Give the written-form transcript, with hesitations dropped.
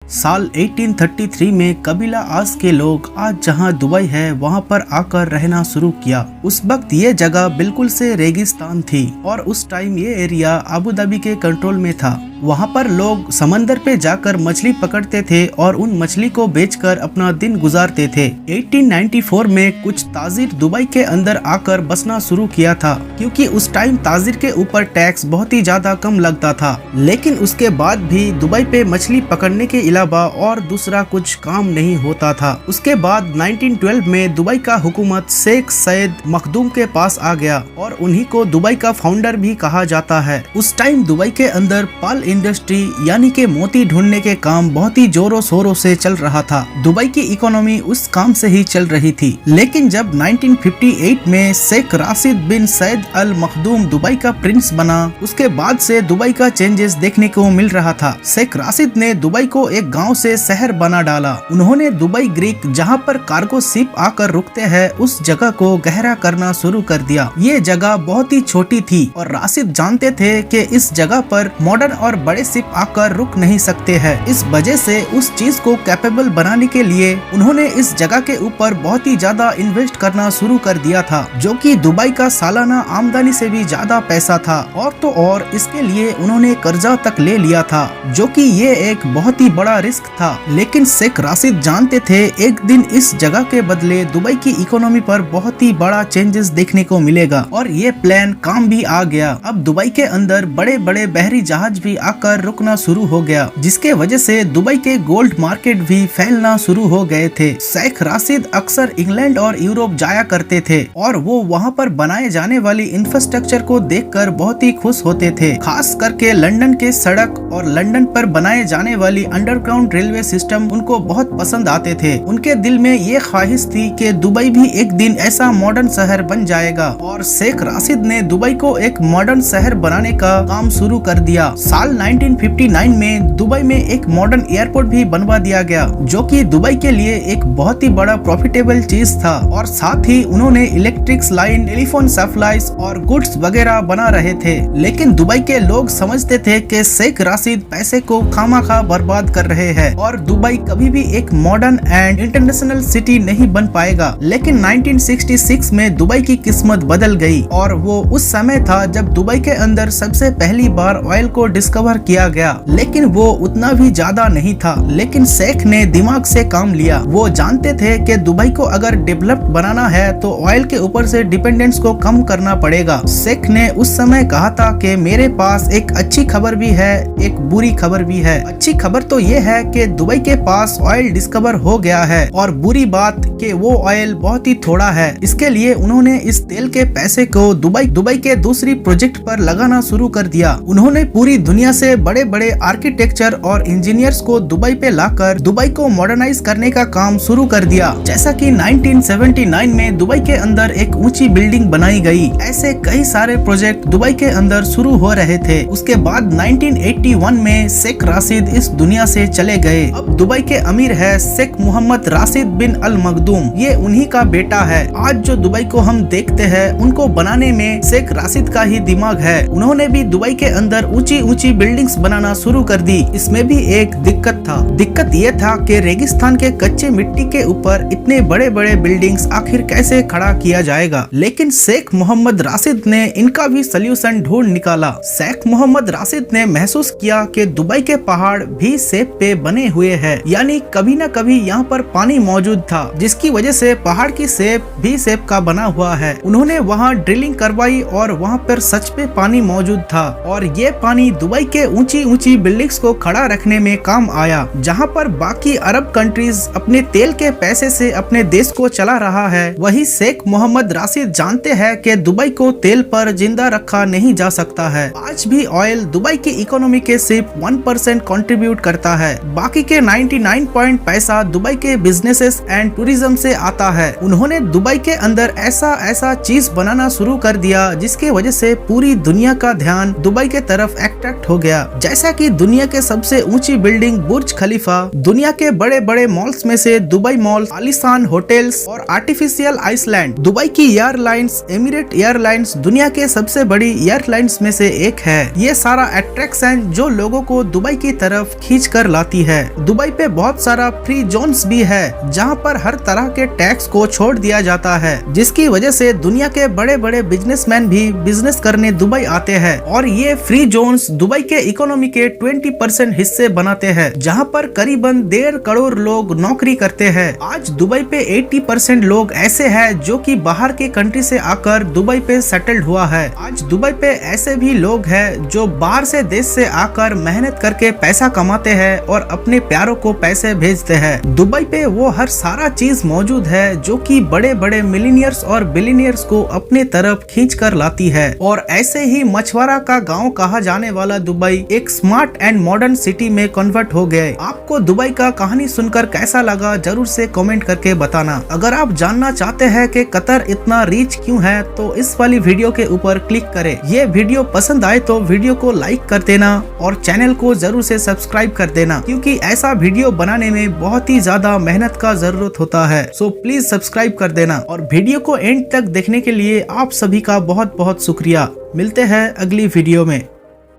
साल 1833 में कबीला आस के लोग आज जहां दुबई है वहां पर आकर रहना शुरू किया। उस वक्त ये जगह बिल्कुल से रेगिस्तान थी और उस टाइम ये एरिया अबू धाबी के कंट्रोल में था। वहाँ पर लोग समंदर पे जाकर मछली पकड़ते थे और उन मछली को बेचकर अपना दिन गुजारते थे। 1894 में कुछ ताजिर दुबई के अंदर आकर बसना शुरू किया था, क्योंकि उस टाइम ताजिर के ऊपर टैक्स बहुत ही ज्यादा कम लगता था। लेकिन उसके बाद भी दुबई पे मछली पकड़ने के अलावा और दूसरा कुछ काम नहीं होता था। उसके बाद 1912 में दुबई का हुकूमत शेख सैयद मखदूम के पास आ गया और उन्हीं को दुबई का फाउंडर भी कहा जाता है। उस टाइम दुबई के अंदर पल इंडस्ट्री यानी के मोती ढूंढने के काम बहुत ही जोरों शोरों से चल रहा था। दुबई की इकोनॉमी उस काम से ही चल रही थी। लेकिन जब 1958 में शेख राशिद बिन सैयद अल मखदूम दुबई का प्रिंस बना, उसके बाद से दुबई का चेंजेस देखने को मिल रहा था। शेख राशिद ने दुबई को एक गांव से शहर बना डाला। उन्होंने दुबई ग्रीक जहां पर कार्गो शिप आकर रुकते हैं उस जगह को गहरा करना शुरू कर दिया। ये जगह बहुत ही छोटी थी और राशिद जानते थे कि इस जगह पर मॉडर्न और बड़े शिप आकर रुक नहीं सकते हैं। इस वजह से उस चीज को कैपेबल बनाने के लिए उन्होंने इस जगह के ऊपर बहुत ही ज्यादा इन्वेस्ट करना शुरू कर दिया था, जो कि दुबई का सालाना आमदनी से भी ज्यादा पैसा था। और तो और इसके लिए उन्होंने कर्जा तक ले लिया था, जो कि ये एक बहुत ही बड़ा रिस्क था। लेकिन शेख राशिद जानते थे एक दिन इस जगह के बदले दुबई की इकोनॉमी पर बहुत ही बड़ा चेंजेस देखने को मिलेगा और ये प्लान काम भी आ गया। अब दुबई के अंदर बड़े बड़े बहरी जहाज भी आकर रुकना शुरू हो गया, जिसके वजह से दुबई के गोल्ड मार्केट भी फैलना शुरू हो गए थे। शेख राशिद अक्सर इंग्लैंड और यूरोप जाया करते थे और वो वहाँ पर बनाए जाने वाली इंफ्रास्ट्रक्चर को देखकर बहुत ही खुश होते थे। खास करके लंदन के सड़क और लंदन पर बनाए जाने वाली अंडरग्राउंड रेलवे सिस्टम उनको बहुत पसंद आते थे। उनके दिल में ये ख्वाहिश थी कि दुबई भी एक दिन ऐसा मॉडर्न शहर बन जाएगा और शेख राशिद ने दुबई को एक मॉडर्न शहर बनाने का काम शुरू कर दिया। साल 1959 में दुबई में एक मॉडर्न एयरपोर्ट भी बनवा दिया गया, जो कि दुबई के लिए एक बहुत ही बड़ा प्रॉफिटेबल चीज था। और साथ ही उन्होंने इलेक्ट्रिक लाइन, टेलीफोन सप्लाईज और गुड्स वगैरह बना रहे थे। लेकिन दुबई के लोग समझते थे कि शेख राशिद पैसे को खामाखा बर्बाद कर रहे हैं और दुबई कभी भी एक मॉडर्न एंड इंटरनेशनल सिटी नहीं बन पाएगा। लेकिन 1966 में दुबई की किस्मत बदल गई और वो उस समय था जब दुबई के अंदर सबसे पहली बार ऑयल को डिस्कवर किया गया। लेकिन वो उतना भी ज्यादा नहीं था। लेकिन शेख ने दिमाग से काम लिया। वो जानते थे कि दुबई को अगर डेवलप्ड बनाना है तो ऑयल के ऊपर से डिपेंडेंस को कम करना पड़ेगा। शेख ने उस समय कहा था कि मेरे पास एक अच्छी खबर भी है, एक बुरी खबर भी है। अच्छी खबर तो ये है कि दुबई के पास ऑयल डिस्कवर हो गया है और बुरी बात कि वो ऑयल बहुत ही थोड़ा है। इसके लिए उन्होंने इस तेल के पैसे को दुबई के दूसरी प्रोजेक्ट पर लगाना शुरू कर दिया। उन्होंने पूरी दुनिया से बड़े बड़े आर्किटेक्चर और इंजीनियर्स को दुबई पे लाकर दुबई को मॉडर्नाइज करने का काम शुरू कर दिया। जैसा कि 1979 में दुबई के अंदर एक ऊंची बिल्डिंग बनाई गई। ऐसे कई सारे प्रोजेक्ट दुबई के अंदर शुरू हो रहे थे। उसके बाद 1981 में शेख राशिद इस दुनिया से चले गए। अब दुबई के अमीर है शेख मोहम्मद राशिद बिन अल मखदूम। ये उन्हीं का बेटा है। आज जो दुबई को हम देखते हैं उनको बनाने में शेख राशिद का ही दिमाग है। उन्होंने भी दुबई के अंदर ऊंची ऊंची बिल्डिंग्स बनाना शुरू कर दी। इसमें भी एक दिक्कत था। दिक्कत ये था कि रेगिस्तान के कच्चे मिट्टी के ऊपर इतने बड़े बड़े बिल्डिंग्स आखिर कैसे खड़ा किया जाएगा। लेकिन शेख मोहम्मद राशिद ने इनका भी सल्यूशन ढूंढ निकाला। शेख मोहम्मद राशिद ने महसूस किया कि दुबई के पहाड़ भी सेब पे बने हुए हैं, यानी कभी न कभी यहाँ पर पानी मौजूद था, जिसकी वजह से पहाड़ की सेब भी सेब का बना हुआ है। उन्होंने वहाँ ड्रिलिंग करवाई और वहाँ पर सच पे पानी मौजूद था और ये पानी दुबई के ऊंची ऊंची बिल्डिंग्स को खड़ा रखने में काम आया। जहां पर बाकी अरब कंट्रीज अपने तेल के पैसे से अपने देश को चला रहा है, वही शेख मोहम्मद राशिद जानते हैं कि दुबई को तेल पर जिंदा रखा नहीं जा सकता है। आज भी ऑयल दुबई की इकोनॉमी के सिर्फ 1% कंट्रीब्यूट करता है। बाकी के 99 पैसा दुबई के बिजनेसेस एंड टूरिज्म से आता है। उन्होंने दुबई के अंदर ऐसा चीज बनाना शुरू कर दिया जिसके वजह से पूरी दुनिया का ध्यान दुबई के तरफ अट्रैक्ट हो गया। जैसा कि दुनिया के सबसे ऊंची बिल्डिंग बुर्ज खलीफा, दुनिया के बड़े बड़े मॉल्स में से दुबई मॉल, आलीशान होटल्स और आर्टिफिशियल आइसलैंड। दुबई की एयरलाइंस एमिरेट एयरलाइंस दुनिया के सबसे बड़ी एयरलाइंस में से एक है। ये सारा अट्रैक्शन जो लोगों को दुबई की तरफ खींच कर लाती है। दुबई पे बहुत सारा फ्री जोन्स भी है जहाँ पर हर तरह के टैक्स को छोड़ दिया जाता है, जिसकी वजह से दुनिया के बड़े बड़े बिजनेसमैन भी बिजनेस करने दुबई आते हैं। और ये फ्री जोन्स दुबई के इकोनॉमी के 20% हिस्से बनाते हैं, जहाँ पर करीबन 1.5 करोड़ लोग नौकरी करते हैं। आज दुबई पे 80% लोग ऐसे हैं जो कि बाहर के कंट्री से आकर दुबई पे सेटल्ड हुआ है। आज दुबई पे ऐसे भी लोग हैं जो बाहर से देश से आकर मेहनत करके पैसा कमाते हैं और अपने प्यारों को पैसे भेजते हैं। दुबई पे वो हर सारा चीज मौजूद है जो कि बड़े बड़े मिलीनियर्स और बिलीनियर्स को अपने तरफ खींच कर लाती है। और ऐसे ही मछुआरा का गांव कहा जाने वाला दुबई एक स्मार्ट एंड मॉडर्न सिटी में कन्वर्ट हो गए। आपको दुबई का कहानी सुनकर कैसा लगा जरूर से कमेंट करके बताना। अगर आप जानना चाहते हैं कि कतर इतना रीच क्यों है तो इस वाली वीडियो के ऊपर क्लिक करें। ये वीडियो पसंद आए तो वीडियो को लाइक कर देना और चैनल को जरूर से सब्सक्राइब कर देना, क्योंकि ऐसा वीडियो बनाने में बहुत ही ज्यादा मेहनत का जरूरत होता है। सो प्लीज सब्सक्राइब कर देना और वीडियो को एंड तक देखने के लिए आप सभी का बहुत बहुत शुक्रिया। मिलते हैं अगली वीडियो में।